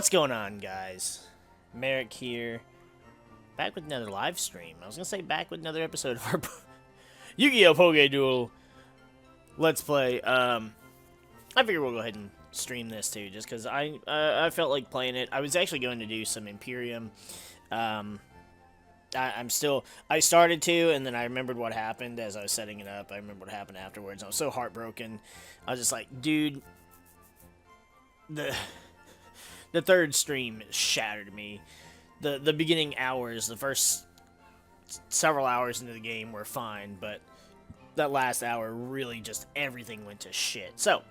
What's going on, guys? MariK here, back with another live stream. I was gonna say back with another episode of our Yu-Gi-Oh! PokeDuel Let's Play. I figured we'll go ahead and stream this too, just because I felt like playing it. I was actually going to do some Imperium. I started to, and then I remembered what happened as I was setting it up. I remember what happened afterwards. I was so heartbroken. I was just like, dude, the third stream shattered me. The beginning hours, the first several hours into the game were fine, but that last hour really just everything went to shit. So,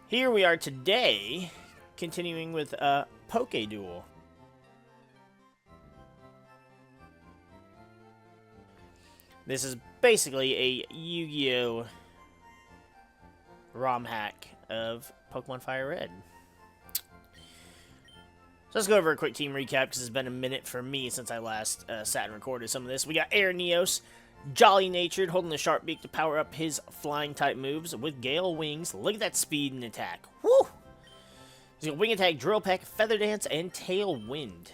here we are today, continuing with PokeDuel. This is basically a Yu-Gi-Oh! ROM hack of Pokemon Fire Red. So let's go over a quick team recap, because it's been a minute for me since I last sat and recorded some of this. We got Neos, jolly-natured, holding the sharp beak to power up his flying-type moves with Gale Wings. Look at that speed and attack. Woo! He's got Wing Attack, Drill Peck, Feather Dance, and Tailwind.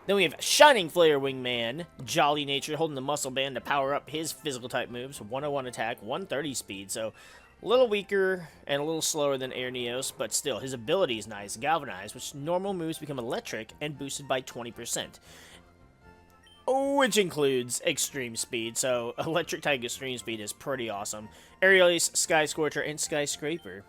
Then we have Shining Flare Wingman, jolly-natured, holding the Muscle Band to power up his physical-type moves. 101 attack, 130 speed, so a little weaker and a little slower than Neos, but still, his ability is nice. Galvanize, which normal moves become electric and boosted by 20%. Which includes extreme speed, so electric type extreme speed is pretty awesome. Aerial Ace, Sky Scorcher, and Skyscraper.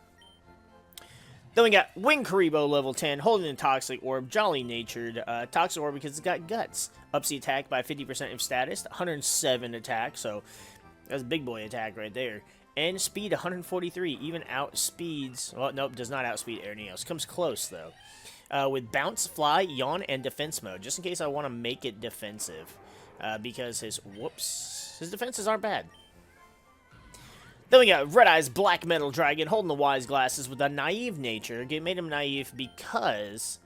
Then we got Wing Karibo level 10, holding the Toxic Orb, jolly-natured. Toxic Orb because it's got Guts. Ups the attack by 50% of status, 107 attack, so that's a big boy attack right there. And speed 143, even outspeeds, well, nope, does not outspeed Neos. Comes close, though. With Bounce, Fly, Yawn, and Defense mode, just in case I want to make it defensive. Because his defenses aren't bad. Then we got Red Eyes Black Metal Dragon, holding the Wise Glasses with a naive nature. Made him naive because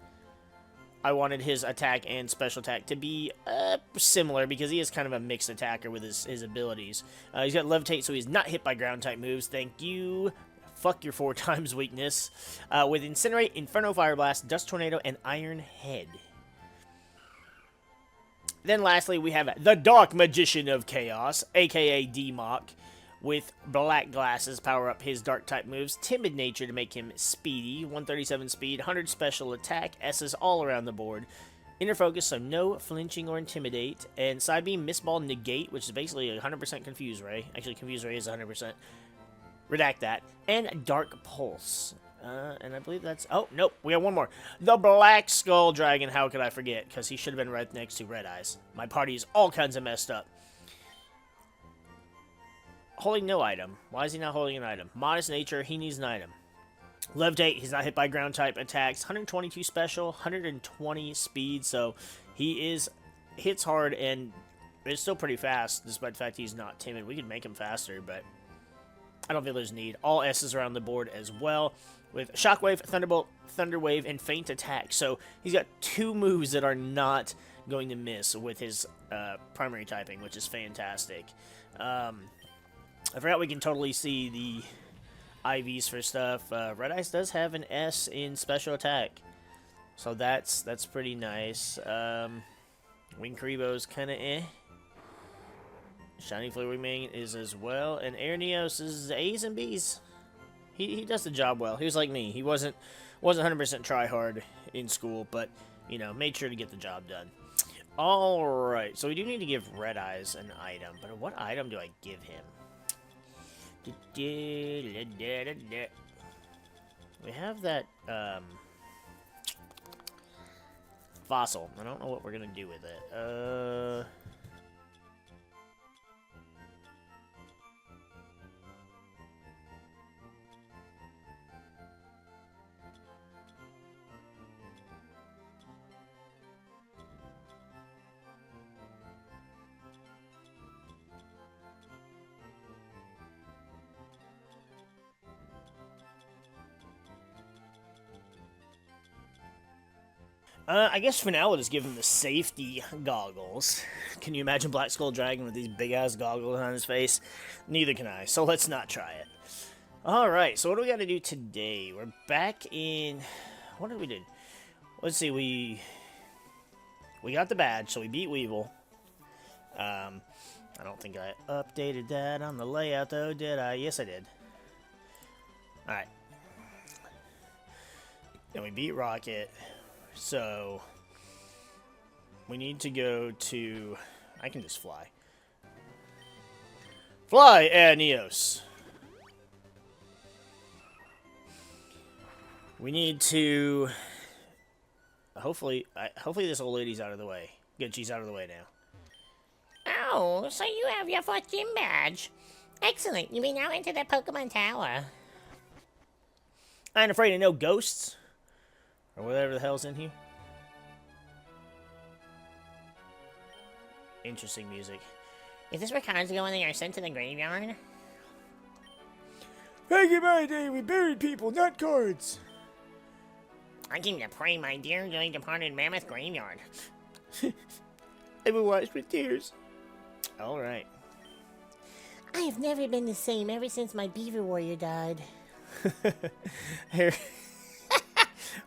I wanted his attack and special attack to be similar, because he is kind of a mixed attacker with his abilities. He's got Levitate, so he's not hit by ground-type moves. Thank you. Fuck your 4 times weakness. With Incinerate, Inferno Fire Blast, Dust Tornado, and Iron Head. Then lastly, we have the Dark Magician of Chaos, aka D-Mok, with Black Glasses, power up his Dark-type moves. Timid nature to make him speedy, 137 speed, 100 special attack, S's all around the board. Inner Focus, so no flinching or intimidate. And Side Beam, Miss Ball, Negate, which is basically 100% Confuse Ray. Actually, Confuse Ray is 100%. Redact that. And Dark Pulse. And I believe that's... Oh, nope. We have one more. The Black Skull Dragon. How could I forget? Because he should have been right next to Red Eyes. My party is all kinds of messed up. Holding no item. Why is he not holding an item? Modest nature. He needs an item. Levitate. He's not hit by ground-type attacks. 122 special. 120 speed. So he hits hard and is still pretty fast, despite the fact he's not timid. We could make him faster, but I don't feel there's need. All S's around the board as well, with Shockwave, Thunderbolt, Thunderwave, and Faint Attack. So he's got 2 moves that are not going to miss with his primary typing, which is fantastic. I forgot we can totally see the IVs for stuff. Red Eyes does have an S in special attack, so that's pretty nice. Wing Karibo's kind of eh. Shining Flare Wingman is as well, and Neos is A's and B's. He does the job well. He was like me. He wasn't 100% try hard in school, but you know, made sure to get the job done. All right, so we do need to give Red Eyes an item, but what item do I give him? We have that fossil. I don't know what we're gonna do with it. I guess for now we'll just give him the safety goggles. Can you imagine Black Skull Dragon with these big-ass goggles on his face? Neither can I, so let's not try it. Alright, so what do we got to do today? We're back in... What did we do? Let's see, we got the badge, so we beat Weevil. I don't think I updated that on the layout, though, did I? Yes, I did. Alright. And we beat Rocket, so we need to go to... I can just fly. Fly, Aeneos! We need to... Hopefully this old lady's out of the way. Good, she's out of the way now. Oh, so you have your first gym badge. Excellent. You may now enter the Pokemon Tower. I ain't afraid of no ghosts. Or whatever the hell's in here. Interesting music. Is this where cards go when they are sent to the graveyard? Back in my day, we buried people, not cards. I came to pray my dear joy departed mammoth graveyard. I will watch with tears. Alright. I have never been the same ever since my beaver warrior died. Here.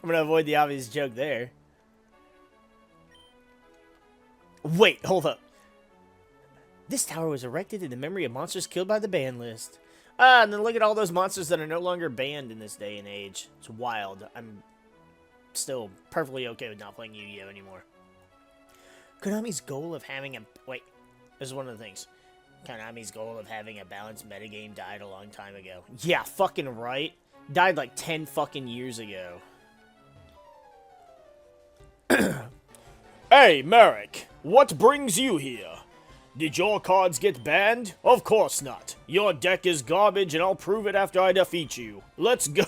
I'm gonna avoid the obvious joke there. Wait, hold up. This tower was erected in the memory of monsters killed by the ban list. Ah, and then look at all those monsters that are no longer banned in this day and age. It's wild. I'm still perfectly okay with not playing Yu-Gi-Oh anymore. Konami's goal of having a... Wait, this is one of the things. Konami's goal of having a balanced metagame died a long time ago. Yeah, fucking right. Died like 10 fucking years ago. Hey, MariK, what brings you here? Did your cards get banned? Of course not. Your deck is garbage and I'll prove it after I defeat you. Let's go.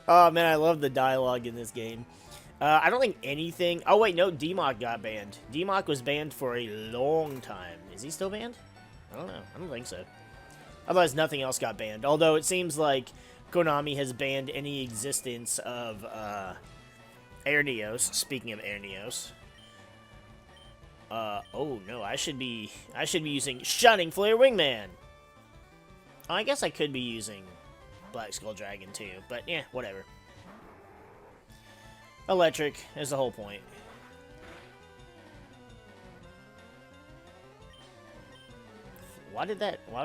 Oh man, I love the dialogue in this game. I don't think anything... Oh wait, no, D-Mock got banned. D-Mock was banned for a long time. Is he still banned? I don't know. I don't think so. Otherwise, nothing else got banned. Although it seems like Konami has banned any existence of Aeneos. Speaking of Aeneos. Oh no, I should be using Shining Flare Wingman. Oh, I guess I could be using Black Skull Dragon too, but yeah, whatever. Electric is the whole point. Why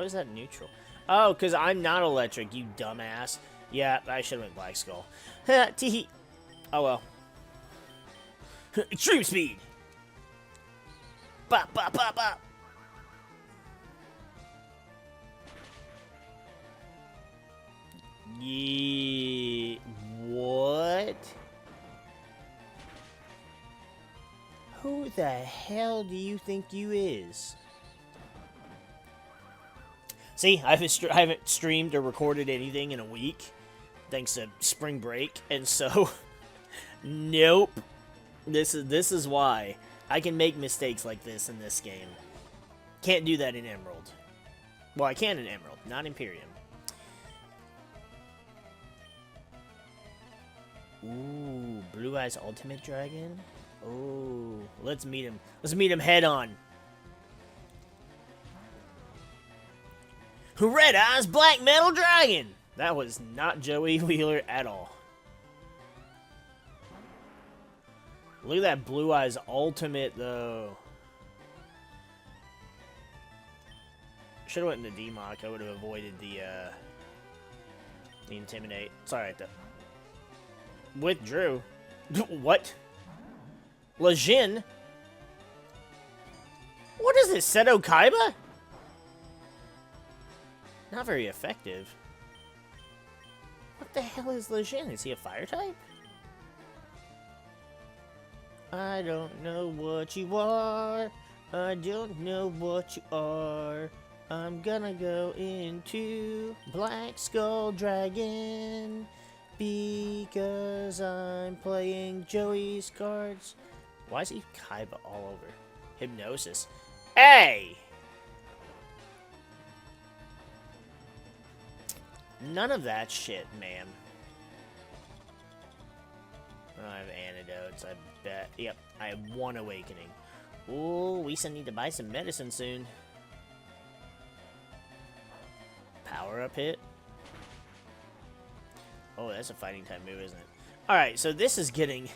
was that neutral? Oh, because I'm not electric, you dumbass. Yeah, I should have went Black Skull. Teehee. Oh well. Extreme speed! Bop, bop, bop, bop! Yeah. What? Who the hell do you think you is? See, I haven't streamed or recorded anything in a week, thanks to spring break, and so, nope. This is why I can make mistakes like this in this game. Can't do that in Emerald. Well, I can in Emerald, not Imperium. Ooh, Blue Eyes Ultimate Dragon. Oh, let's meet him. Let's meet him head on. Red Eyes Black Metal Dragon. That was not Joey Wheeler at all. Look at that Blue Eyes Ultimate, though. Should have went into D-Mock. I would have avoided the Intimidate. It's alright, though. Withdrew. What? Lejin? What is this, Seto Kaiba? Not very effective. What the hell is Lejin? Is he a fire type? I don't know what you are. I don't know what you are. I'm gonna go into Black Skull Dragon because I'm playing Joey's cards. Why is he Kaiba all over? Hypnosis. Hey! None of that shit, ma'am. Oh, I have antidotes, I bet. Yep, I have one awakening. Ooh, we still need to buy some medicine soon. Power up hit. Oh, that's a fighting type move, isn't it? Alright, so this is getting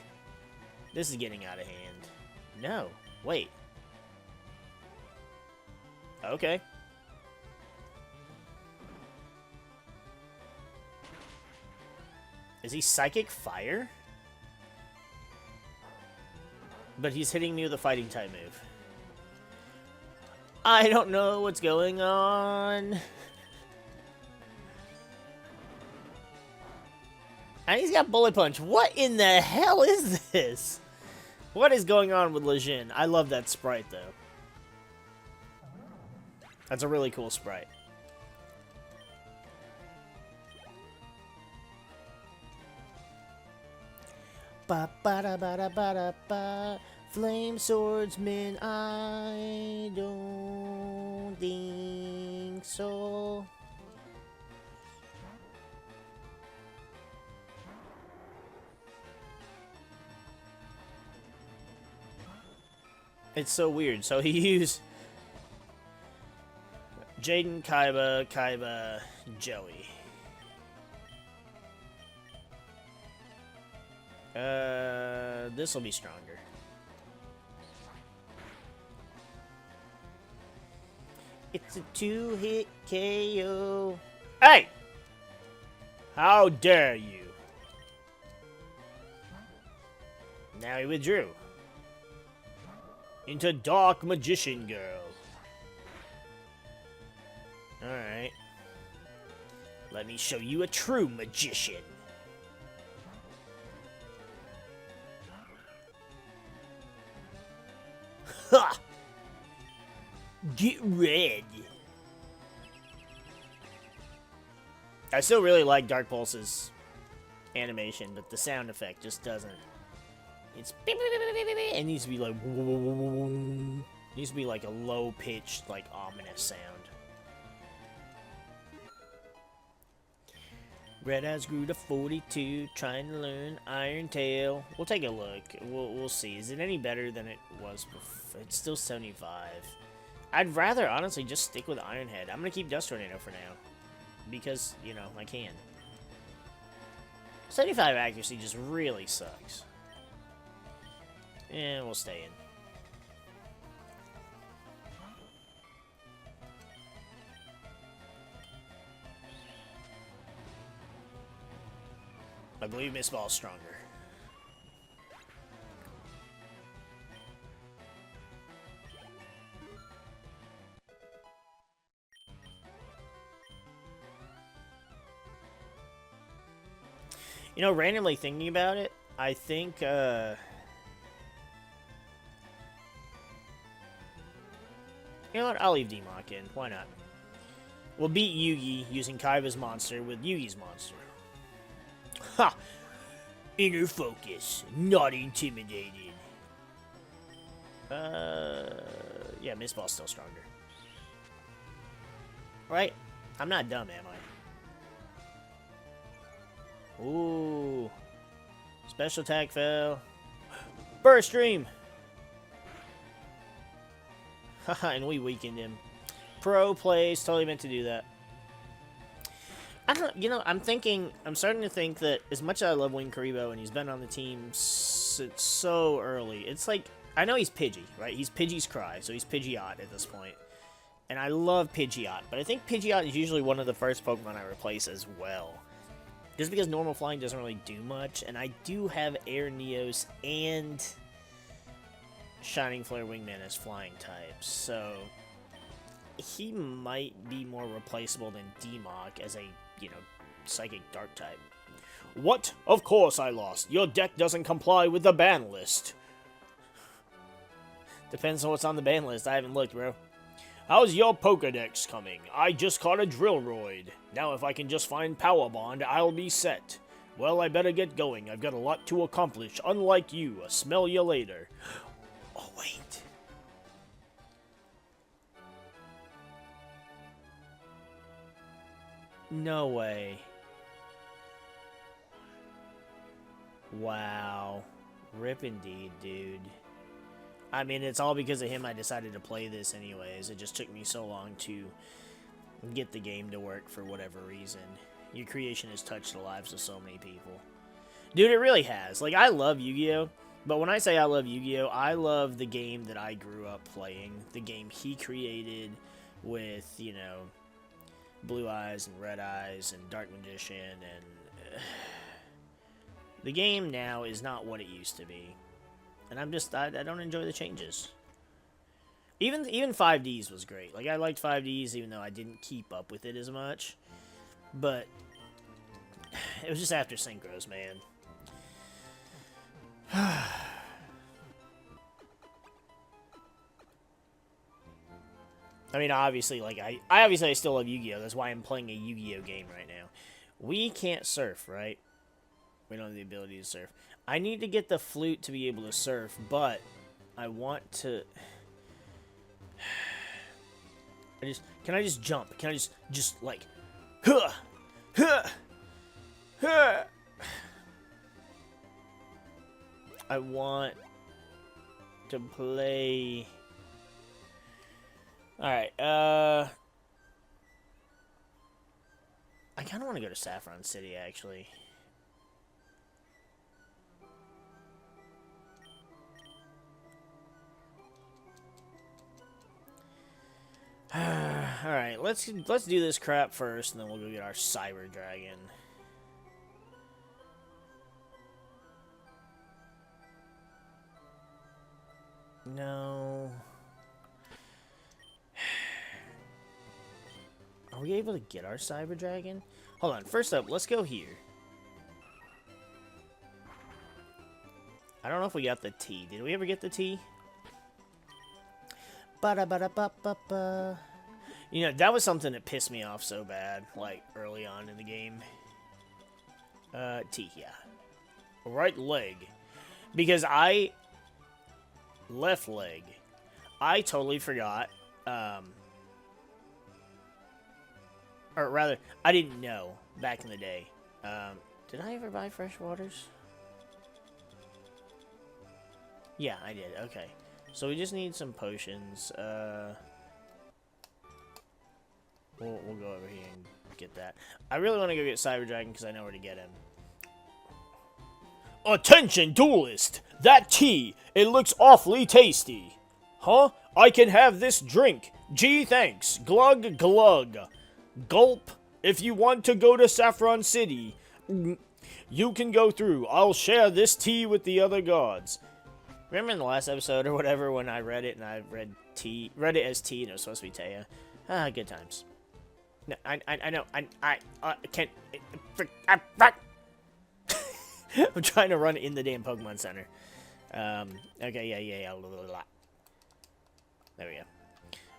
out of hand. No. Wait. Okay. Is he Psychic Fire? But he's hitting me with a fighting type move. I don't know what's going on. And he's got Bullet Punch. What in the hell is this? What is going on with Lejin? I love that sprite, though. That's a really cool sprite. Ba ba da ba da ba da ba. Flame Swordsman, I don't think so. It's so weird. So he used Jaden, Kaiba, Joey. This will be stronger. It's a 2-hit KO. Hey! How dare you? Now he withdrew. Into Dark Magician Girl. Alright. Let me show you a true magician. Ha! Get red. I still really like Dark Pulse's animation, but the sound effect just doesn't. It's it needs to be like it needs to be like a low pitched, like ominous sound. Red Eyes grew to 42, trying to learn Iron Tail. We'll take a look. We'll see. Is it any better than it was before? It's still 75. I'd rather honestly just stick with Iron Head. I'm gonna keep Dust Tornado for now because you know I can. 75 accuracy just really sucks. And we'll stay in. I believe Miss Ball's stronger. You know, randomly thinking about it, I think, you know what? I'll leave D-Mock in. Why not? We'll beat Yugi using Kaiba's monster with Yugi's monster. Ha! Inner focus. Not intimidated. Yeah, Miss Ball's still stronger. Right? I'm not dumb, am I? Ooh. Special attack fell. Burst Stream! Haha, and we weakened him. Pro plays, totally meant to do that. I don't know, you know, I'm starting to think that as much as I love Wing Karibo and he's been on the team since so early, it's like, I know he's Pidgey, right? He's Pidgey's Cry, so he's Pidgeot at this point. And I love Pidgeot, but I think Pidgeot is usually one of the first Pokemon I replace as well. Just because normal flying doesn't really do much, and I do have Air Neos and Shining Flare Wingman as flying types, so he might be more replaceable than D-Mock as a, you know, Psychic Dark type. What? Of course I lost. Your deck doesn't comply with the ban list. Depends on what's on the ban list. I haven't looked, bro. How's your Pokedex coming? I just caught a Drillroid. Now if I can just find Power Bond, I'll be set. Well, I better get going. I've got a lot to accomplish, unlike you. Smell you later. Oh, wait. No way. Wow. Rip indeed, dude. I mean, it's all because of him I decided to play this anyways. It just took me so long to get the game to work for whatever reason. Your creation has touched the lives of so many people. Dude, it really has. Like, I love Yu-Gi-Oh! But when I say I love Yu-Gi-Oh!, I love the game that I grew up playing. The game he created with, you know, Blue Eyes and Red Eyes and Dark Magician. And the game now is not what it used to be. And I don't enjoy the changes. Even 5Ds was great. Like, I liked 5Ds even though I didn't keep up with it as much. But it was just after Synchros, man. I mean, obviously, like, I still love Yu-Gi-Oh! That's why I'm playing a Yu-Gi-Oh! Game right now. We can't surf, right? We don't have the ability to surf. I need to get the flute to be able to surf, but I want to... Can I just jump? Can I just like... Huh! Huh! Huh! I want to play... Alright, I kind of want to go to Saffron City, actually. Alright, let's do this crap first, and then we'll go get our Cyber Dragon. No. Are we able to get our Cyber Dragon? Hold on, first up, let's go here. I don't know if we got the T. Did we ever get the T? Ba-da-ba-da-ba-ba-ba. You know, that was something that pissed me off so bad, like, early on in the game. T, yeah. Right leg. Because left leg. I totally forgot, or rather, I didn't know back in the day. Did I ever buy Fresh Waters? Yeah, I did. Okay. So we just need some potions. We'll go over here and get that. I really want to go get Cyber Dragon because I know where to get him. Attention, duelist! That tea, it looks awfully tasty. Huh? I can have this drink. Gee, thanks. Glug, glug. Gulp. If you want to go to Saffron City, you can go through. I'll share this tea with the other gods. Remember in the last episode or whatever when I read it and I read it as T and it was supposed to be Taya? Ah, good times. No, I know. I can't. I'm trying to run in the damn Pokemon Center. Okay, yeah. There we go.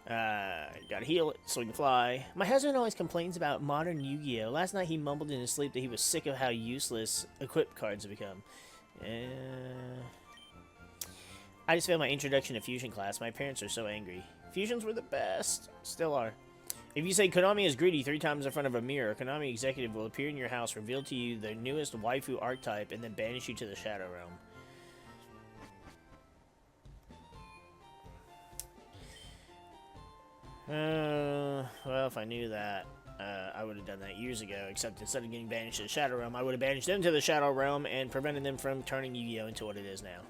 Gotta heal it so we can fly. My husband always complains about modern Yu-Gi-Oh! Last night he mumbled in his sleep that he was sick of how useless equipped cards have become. I just failed my introduction to Fusion class. My parents are so angry. Fusions were the best. Still are. If you say Konami is greedy 3 times in front of a mirror, a Konami executive will appear in your house, reveal to you the newest waifu archetype, and then banish you to the Shadow Realm. Well, if I knew that, I would have done that years ago, except instead of getting banished to the Shadow Realm, I would have banished them to the Shadow Realm and prevented them from turning Yu-Gi-Oh! Into what it is now.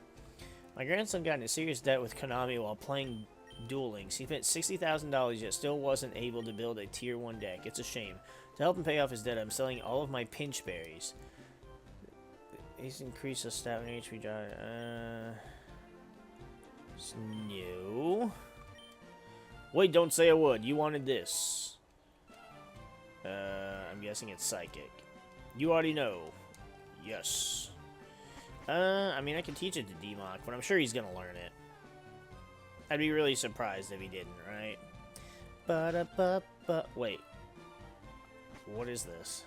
My grandson got into serious debt with Konami while playing Duel Links. He spent $60,000 yet still wasn't able to build a Tier 1 deck. It's a shame. To help him pay off his debt, I'm selling all of my pinch berries. He's increased the stat and HP drive. No. Wait, don't say a word. You wanted this. I'm guessing it's Psychic. You already know. Yes. I mean, I can teach it to D-Mock, but I'm sure he's gonna learn it. I'd be really surprised if he didn't, right? Ba-da-ba-ba. Wait. What is this?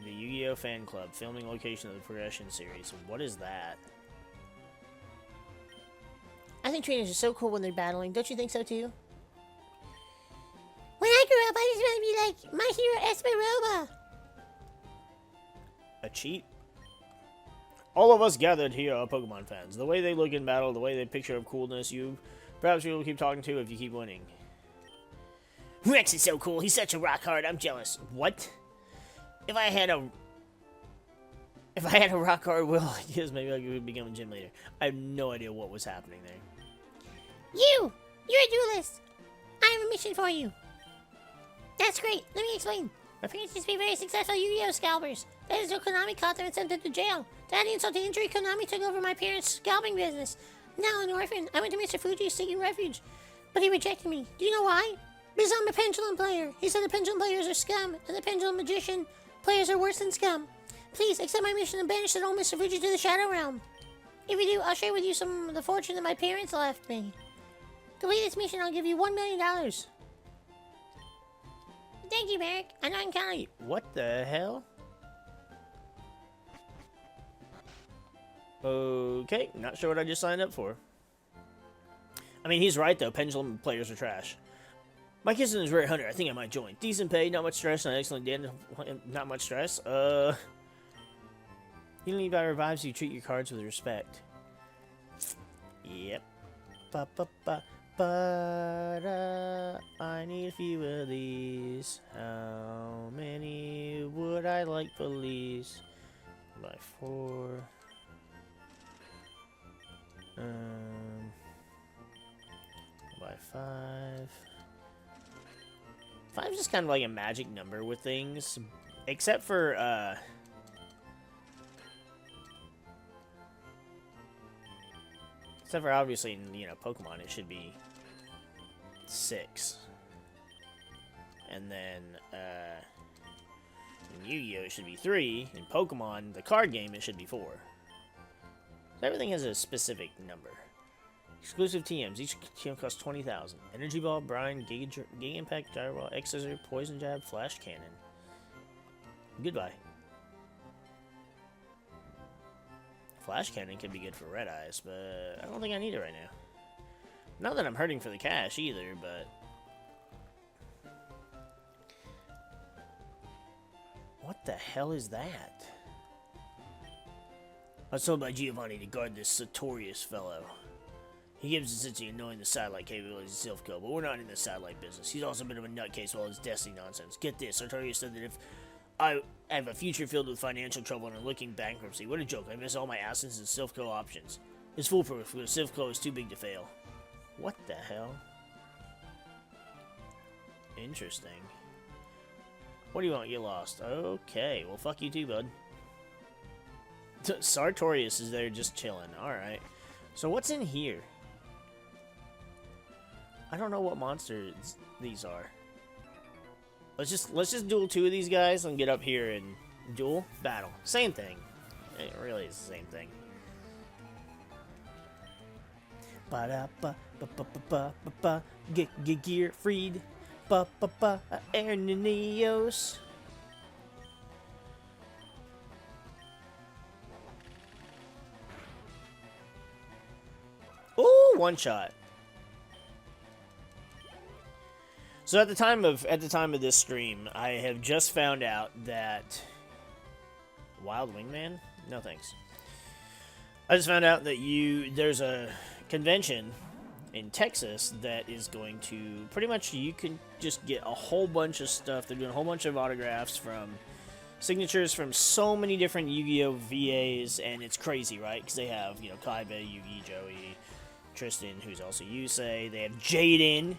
The Yu-Gi-Oh! Fan Club. Filming location of the Progression series. What is that? I think trainers are so cool when they're battling. Don't you think so, too? When I grew up, I just want to be like My Hero Esperoba. A cheat? All of us gathered here are Pokemon fans. The way they look in battle, the way they picture of coolness, perhaps you will keep talking to if you keep winning. Rex is so cool. He's such a rock hard. I'm jealous. What? If I had a If I had a rock hard will, I guess maybe I could become a gym leader. I have no idea what was happening there. You're a duelist. I have a mission for you. That's great. Let me explain. My parents used to be very successful Yu-Gi-Oh scalpers. That is, Konami caught them and sent them to jail. To add insult to injury, Konami took over my parents' scalping business. Now an orphan, I went to Mr. Fuji seeking refuge, but he rejected me. Do you know why? Because I'm a pendulum player. He said the pendulum players are scum, and the pendulum magician players are worse than scum. Please accept my mission and banish that old Mr. Fuji to the Shadow Realm. If you do, I'll share with you some of the fortune that my parents left me. Complete this mission, I'll give you $1 million. Thank you, MariK. I know I can count on you. What the hell? Okay, not sure what I just signed up for. I mean, he's right, though. Pendulum players are trash. My cousin is a rare hunter. I think I might join. Decent pay, not much stress, not excellent damage, not much stress. Healing by revives you, treat your cards with respect. Yep. I need a few of these. How many would I like, please? By 4. By 5. 5 is just kind of like a magic number with things, except for obviously in, you know, Pokemon it should be 6. And then in Yu-Gi-Oh it should be 3. In Pokemon, the card game, it should be 4. So everything has a specific number. Exclusive TMs. Each TM costs 20,000. Energy Ball, Brine, Giga Impact, Gyro Ball, X Scissor, Poison Jab, Flash Cannon. Goodbye. Flash Cannon could be good for Red Eyes, but I don't think I need it right now. Not that I'm hurting for the cash either, but... What the hell is that? I was told by Giovanni to guard this Sartorius fellow. He gives us essentially knowing the satellite capabilities of Silphco, but we're not in the satellite business. He's also a bit of a nutcase while his Destiny nonsense. Get this, Sartorius said that if I have a future filled with financial trouble and a looking bankruptcy, what a joke, I miss all my assets and Silphco options. It's foolproof, because Silphco is too big to fail. What the hell? Interesting. What do you want? Get lost. Okay, well fuck you too, bud. Sartorius is there just chilling. Alright. So what's in here? I don't know what monsters these are. Let's just duel 2 of these guys and get up here and duel battle. Same thing. It really is the same thing. Get gear freed. Ernios. Ooh, one shot. So at the time of this stream, I have just found out that Wild Wingman? No thanks. I just found out that there's a convention in Texas that is going to pretty much, you can just get a whole bunch of stuff. They're doing a whole bunch of autographs from signatures from so many different Yu-Gi-Oh VAs, and it's crazy, right? Because they have, you know, Kaiba, Yugi, Joey, Tristan, who's also Yusei. They have Jaden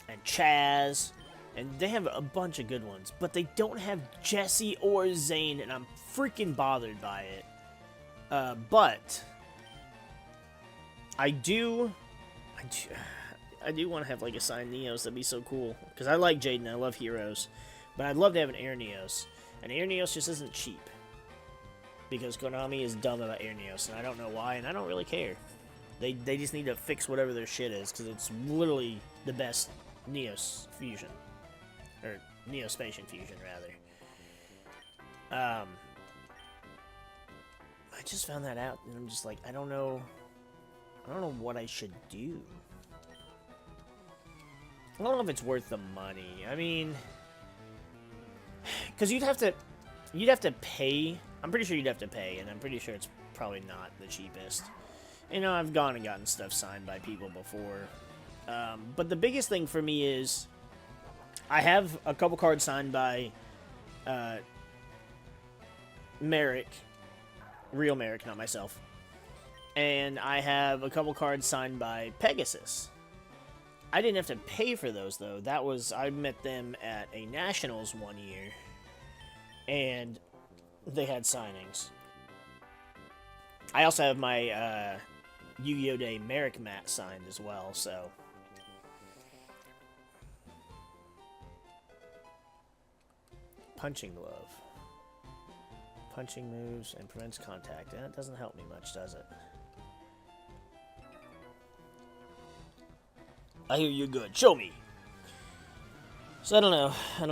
and Chaz, and they have a bunch of good ones, but they don't have Jesse or Zane, and I'm freaking bothered by it. But I do want to have like a signed Neos. That'd be so cool, because I like Jaden, I love Heroes, but I'd love to have an Air Neos. And Air Neos just isn't cheap, because Konami is dumb about Air Neos, and I don't know why, and I don't really care. They just need to fix whatever their shit is, because it's literally the best Neos fusion. Or Neospatian fusion, rather. I just found that out, and I'm just like, I don't know what I should do. I don't know if it's worth the money. I mean, because you'd have to pay. I'm pretty sure you'd have to pay, and I'm pretty sure it's probably not the cheapest. You know, I've gone and gotten stuff signed by people before. But the biggest thing for me is I have a couple cards signed by MariK, real MariK, not myself. And I have a couple cards signed by Pegasus. I didn't have to pay for those, though. I met them at a Nationals one year, and they had signings. I also have my Yu-Gi-Oh! Day MariK mat signed as well, so... Punching Glove. Punching moves and prevents contact. That doesn't help me much, does it? I hear you're good. Show me! So I don't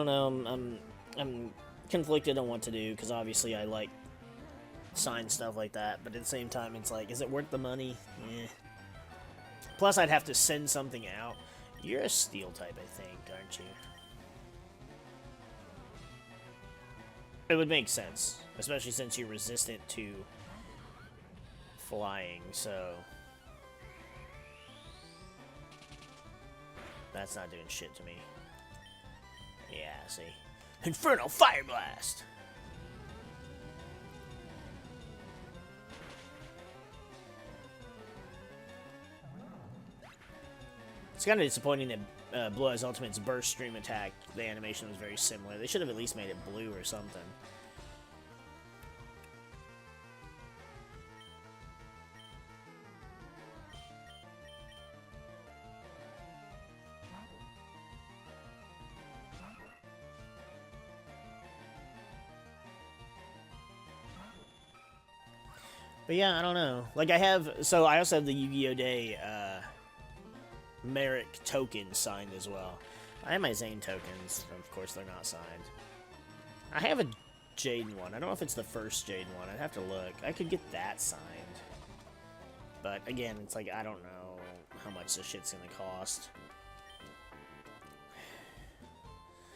know. I'm conflicted on what to do, because obviously I like sign stuff like that, but at the same time it's like, is it worth the money? Eh. Plus I'd have to send something out. You're a steel type, I think, aren't you? It would make sense, especially since you're resistant to flying, so... That's not doing shit to me. Yeah, see? Infernal Fire Blast! It's kind of disappointing that Blue Eyes Ultimate's Burst Stream attack, the animation was very similar. They should have at least made it blue or something. But yeah, I don't know. Like, I also have the Yu-Gi-Oh! Day, MariK tokens signed as well. I have my Zane tokens, of course they're not signed. I have a Jaden one. I don't know if it's the first Jaden one. I'd have to look. I could get that signed. But again, it's like, I don't know how much this shit's gonna cost.